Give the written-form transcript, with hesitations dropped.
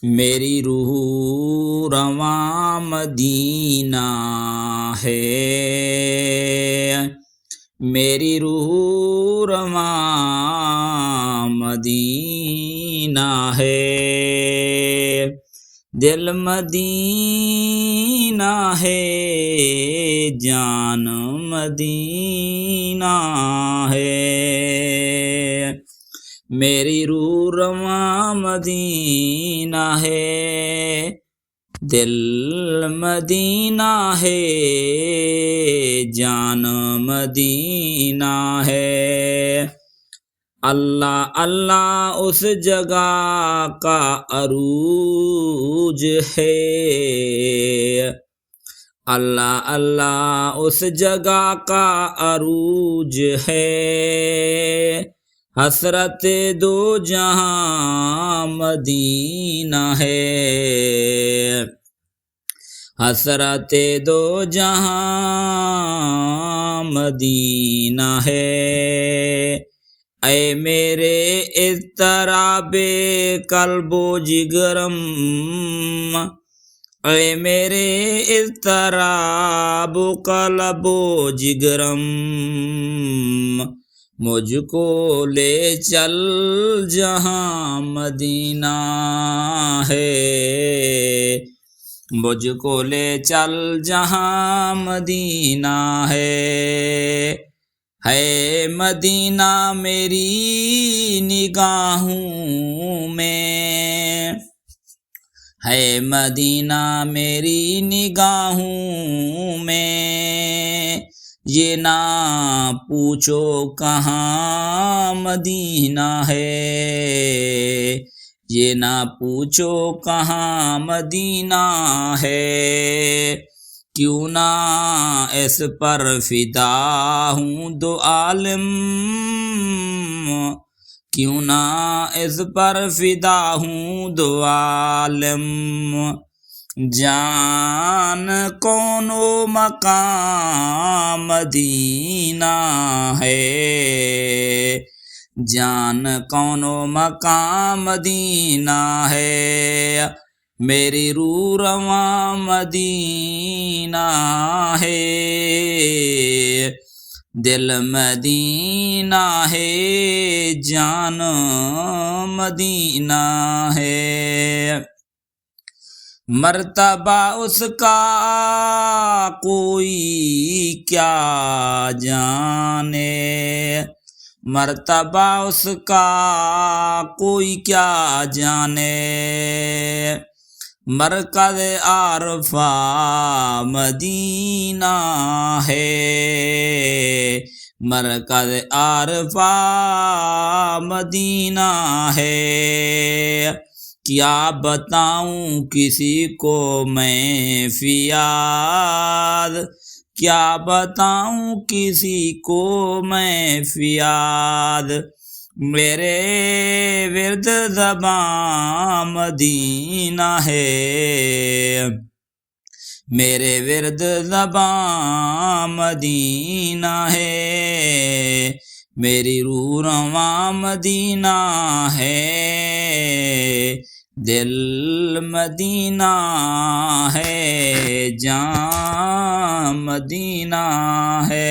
میری روح رواں مدینہ ہے، میری روح رواں مدینہ ہے، دل مدینہ ہے، جان مدینہ ہے، میری روح رواں مدینہ ہے، دل مدینہ ہے، جان مدینہ ہے۔ اللہ اللہ اس جگہ کا عروج ہے، اللہ اللہ اس جگہ کا عروج ہے، حسرت دو جہاں مدینہ ہے، حسرت دو جہاں مدینہ ہے۔ اے میرے اضطراب قلب و جگرم، اے میرے اضطراب قلب و جگرم، مجھ کو لے چل جہاں مدینہ ہے، مجھ کو لے چل جہاں مدینہ ہے مدینہ میری نگاہوں میں، ہے مدینہ میری نگاہوں میں، یہ نہ پوچھو کہاں مدینہ ہے، یہ نہ پوچھو کہاں مدینہ ہے، کیوں نہ اس پر فدا ہوں دو عالم، کیوں نہ اس پر فدا ہوں دو عالم، جان کون و مقام مدینہ ہے، جان کون و مقام مدینہ ہے، میری روح رواں مدینہ ہے، دل مدینہ ہے، جان مدینہ ہے، مرتبہ اس کا کوئی کیا جانے، مرتبہ اس کا کوئی کیا جانے، مرکز عرفہ مدینہ ہے، مرکز عرفہ مدینہ ہے، کیا بتاؤں کسی کو میں فیاض، کیا بتاؤں کسی کو میں فیاض، میرے ورد زباں مدینہ ہے، میرے ورد زباں مدینہ ہے، میری روح رواں مدینہ ہے، دل مدینہ ہے، جان مدینہ ہے۔